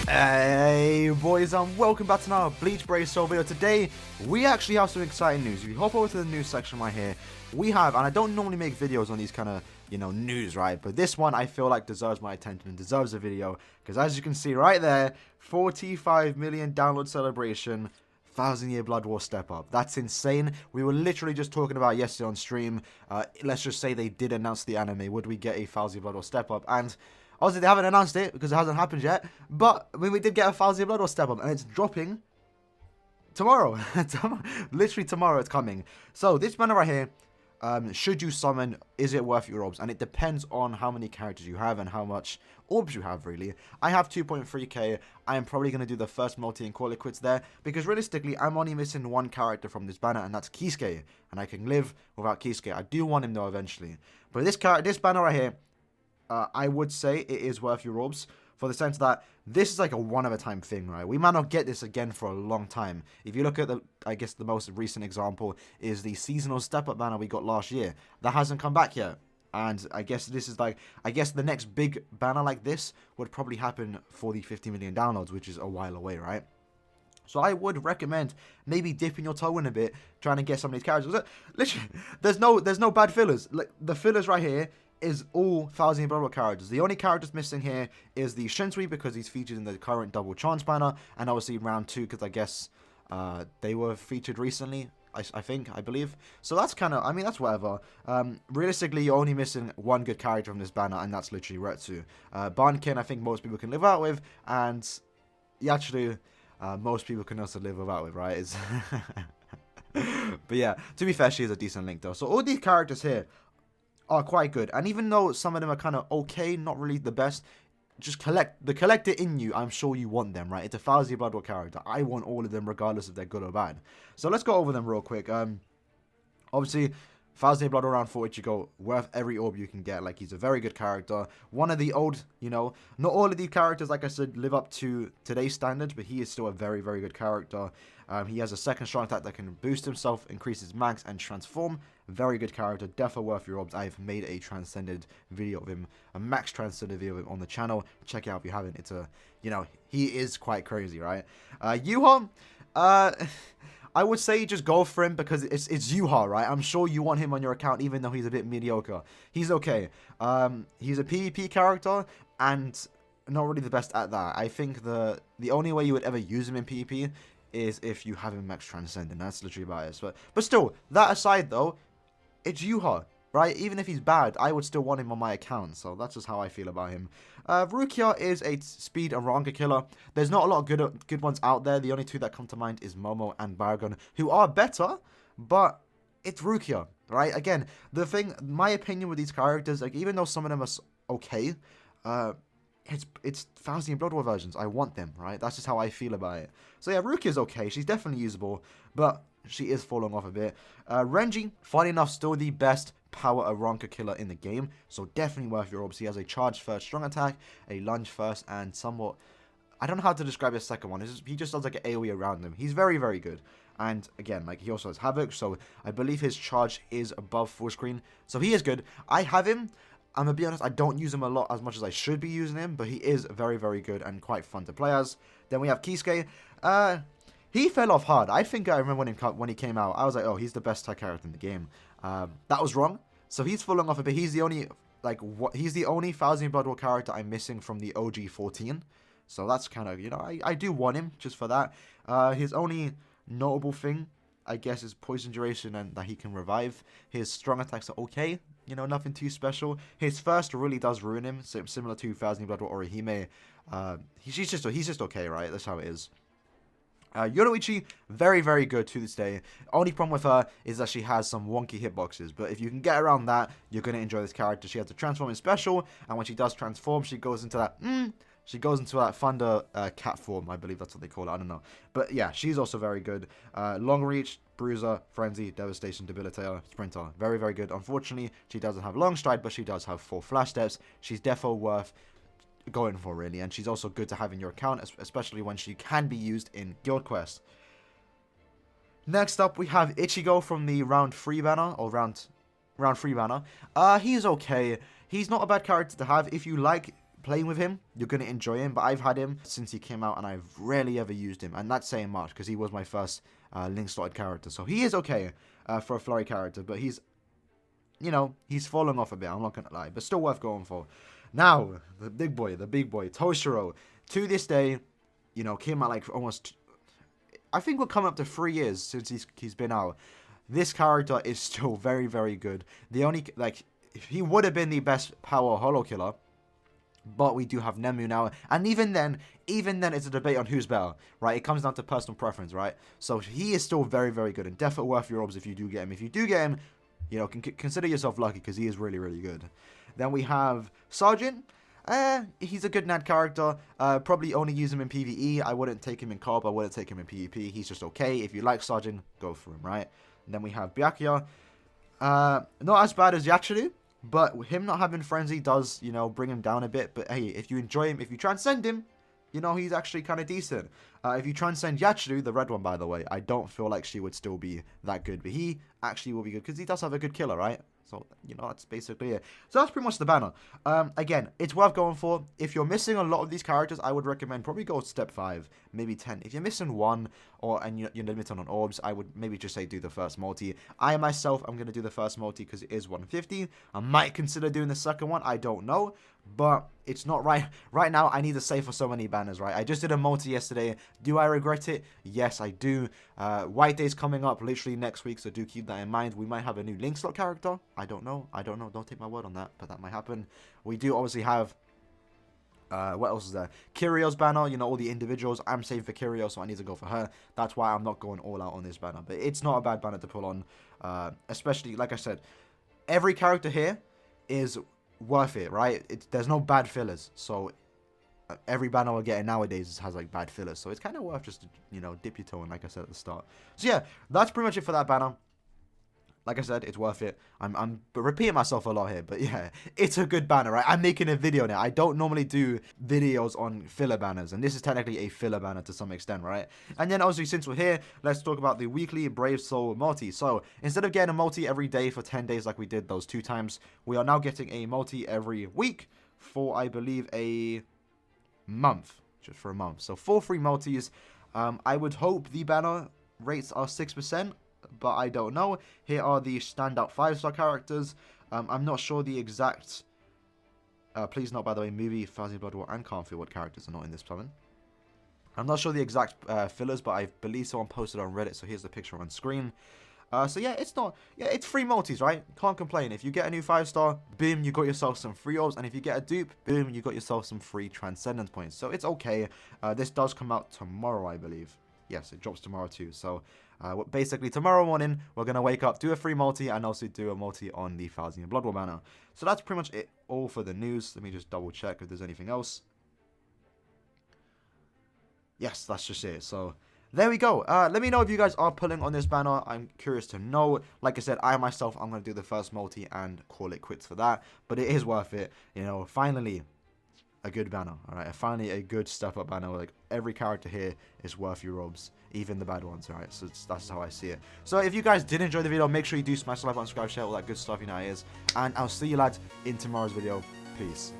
Hey boys, and welcome back to another Bleach Bracehold video. Today we actually have some exciting news. If you hop over to the news section right here, we have, and I don't normally make videos on these kind of, news, right? But this one I feel like deserves my attention and deserves a video, because as you can see right there, 45 million download celebration, 1,000-year Blood War step up. That's insane. We were literally just talking about yesterday on stream. Let's just say they did announce the anime. Would we get a 1,000-year Blood War step up? And obviously, they haven't announced it because it hasn't happened yet. But I mean, we did get a 1,000-year Blood War step up, and it's dropping tomorrow. Literally tomorrow, it's coming. So this banner right here, should you summon, is it worth your orbs? And it depends on how many characters you have and how much orbs you have, really. I have 2.3k. I am probably going to do the first multi and call it quits there, because realistically, I'm only missing one character from this banner, and that's Kisuke. And I can live without Kisuke. I do want him, though, eventually. But this banner right here, I would say it is worth your orbs, for the sense that this is like a one-of-a-time thing, right? We might not get this again for a long time. If you look at I guess the most recent example is the seasonal step-up banner we got last year. That hasn't come back yet. And I guess this is like, the next big banner like this would probably happen for the 50 million downloads, which is a while away, right? So I would recommend maybe dipping your toe in a bit, trying to get some of these characters. Literally, there's no bad fillers. Like, the fillers right here is all 1,000-year Blood War characters. The only characters missing here is the Shinsui, because he's featured in the current double chance banner, and obviously round 2, because I guess they were featured recently, I believe. So that's kind of, I mean, that's whatever. Realistically, you're only missing one good character from this banner, and that's literally Retsu. Bankin, I think most people can live out with, and actually, most people can also live without with, right? But yeah, to be fair, she is a decent link, though. So all these characters here are quite good, and even though some of them are kind of okay, not really the best, just collect it in you. I'm sure you want them, right? It's a 1,000-year Blood War character. I want all of them, regardless if they're good or bad. So let's go over them real quick. Obviously, 1,000-year Blood War round 4 Ichigo, worth every orb you can get. Like, he's a very good character. One of the old, not all of these characters, like I said, live up to today's standards, but he is still a very, very good character. He has a second strong attack that can boost himself, increase his max, and transform. Very good character, definitely worth your orbs. I've made a transcended video of him, a max transcended video of him on the channel. Check it out if you haven't. It's a, he is quite crazy, right? Yuha, I would say just go for him, because it's Yuha, right? I'm sure you want him on your account, even though he's a bit mediocre. He's okay. He's a PvP character, and not really the best at that. I think the only way you would ever use him in PvP is if you have him max transcendent. That's literally about it. But still, that aside though, it's Yuha, right? Even if he's bad, I would still want him on my account. So that's just how I feel about him. Rukia is a speed and Ranka killer. There's not a lot of good ones out there. The only two that come to mind is Momo and Baragon, who are better, but it's Rukia, right? Again, the thing, my opinion with these characters, like, even though some of them are okay, it's 1,000-year Blood War versions. I want them, right? That's just how I feel about it. So yeah, Rukia's okay. She's definitely usable, but she is falling off a bit. Renji, funny enough, still the best power Aaroniero killer in the game, so definitely worth your orbs. He has a charge first strong attack, a lunge first, and somewhat, I don't know how to describe his second one. He just does like an AoE around him. He's very, very good. And again, like, he also has Havoc, so I believe his charge is above full screen, so he is good. I have him. I'm going to be honest, I don't use him a lot as much as I should be using him, but he is very, very good and quite fun to play as. Then we have Kisuke. He fell off hard. I think I remember when he came out, I was like, oh, he's the best tag character in the game. That was wrong. So he's falling off a bit. He's the only, he's the only 1,000-year Blood War character I'm missing from the OG 14. So that's kind of, I do want him just for that. His only notable thing, I guess, is poison duration and that he can revive. His strong attacks are okay. Nothing too special. His first really does ruin him, similar to 1,000-year Blood War Orihime. He's just okay, right? That's how it is. Yoruichi, very, very good to this day. Only problem with her is that she has some wonky hitboxes, but if you can get around that, you're going to enjoy this character. She has to transform in special, and when she does transform, she goes into that thunder cat form. I believe that's what they call it. I don't know. But yeah, she's also very good. Long reach, bruiser, frenzy, devastation, debilitator, sprinter. Very, very good. Unfortunately, she doesn't have long stride, but she does have 4 flash steps. She's defo worth going for, really, and she's also good to have in your account, especially when she can be used in Guild Quest. Next up, we have Ichigo from the round 3 banner, or round round 3 banner. He's okay. He's not a bad character to have. If you like playing with him, you're going to enjoy him. But I've had him since he came out, and I've rarely ever used him. And that's saying much, because he was my first link slotted character. So he is okay for a flurry character. But he's, you know, he's falling off a bit. I'm not going to lie. But still worth going for. Now, the big boy, Toshiro. To this day, you know, came out like almost... I think we're coming up to 3 years since he's been out. This character is still very, very good. The only, like, he would have been the best power holo killer, but we do have Nemu now. And even then it's a debate on who's better, right? It comes down to personal preference, right? So he is still very, very good, and definitely worth your orbs if you do get him. If you do get him, you know, consider yourself lucky, because he is really, really good. Then we have Sergeant. He's a good NAD character. Probably only use him in PvE. I wouldn't take him in co-op. I wouldn't take him in PvP. He's just okay. If you like Sergeant, go for him, right? And then we have Byakuya. Not as bad as Yachiru, but him not having Frenzy does, you know, bring him down a bit. But hey, if you enjoy him, if you transcend him, you know, he's actually kind of decent. If you transcend Yachiru, the red one, by the way, I don't feel like she would still be that good. But he actually will be good, because he does have a good killer, right? So, you know, that's basically it. So that's pretty much the banner. Again, it's worth going for. If you're missing a lot of these characters, I would recommend probably go step 5, maybe 10. If you're missing one, and you're limited on orbs, I would maybe just say do the first multi. I myself, I'm going to do the first multi because it is 150. I might consider doing the second one. I don't know. But it's not right. Right now, I need to save for so many banners, right? I just did a multi yesterday. Do I regret it? Yes, I do. White Day's coming up literally next week, so do keep that in mind. We might have a new link slot character. I don't know. Don't take my word on that, but that might happen. We do obviously have... what else is there? Kirio's banner, you know, all the individuals. I'm saving for Kirio, so I need to go for her. That's why I'm not going all out on this banner. But it's not a bad banner to pull on. Especially, like I said, every character here is worth it, right? There's no bad fillers. So every banner we're getting nowadays has like bad fillers. So it's kind of worth just to, you know, dip your toe in, like I said at the start. So yeah, that's pretty much it for that banner. Like I said, it's worth it. I'm repeating myself a lot here, but yeah, it's a good banner, right? I'm making a video now. I don't normally do videos on filler banners, and this is technically a filler banner to some extent, right? And then obviously, since we're here, let's talk about the weekly Brave Soul multi. So instead of getting a multi every day for 10 days like we did those 2 times, we are now getting a multi every week for, I believe, a month. Just for a month. So 4 free multis. I would hope the banner rates are 6%. But I don't know. Here are the standout 5-star characters. I'm not sure the exact... please note, by the way, Movie, Fuzzy Blood War, and Can't Feel what characters are not in this summon. I'm not sure the exact fillers, but I believe someone posted on Reddit, so here's the picture on screen. So yeah, it's not... Yeah, it's free multis, right? Can't complain. If you get a new 5-star, boom, you got yourself some free orbs. And if you get a dupe, boom, you got yourself some free transcendence points. So it's okay. This does come out tomorrow, I believe. Yes, it drops tomorrow too. So basically tomorrow morning, we're going to wake up, do a free multi, and also do a multi on the Thousand Blood War banner. So that's pretty much it all for the news. Let me just double check if there's anything else. Yes, that's just it. So there we go. Let me know if you guys are pulling on this banner. I'm curious to know. Like I said, I myself, I'm going to do the first multi and call it quits for that. But it is worth it. You know, finally... a good banner, alright? Finally, a good step-up banner. Like, every character here is worth your robes, even the bad ones, alright? So that's how I see it. So if you guys did enjoy the video, make sure you do smash the like button, subscribe, share, all that good stuff, you know how it is. And I'll see you lads in tomorrow's video. Peace.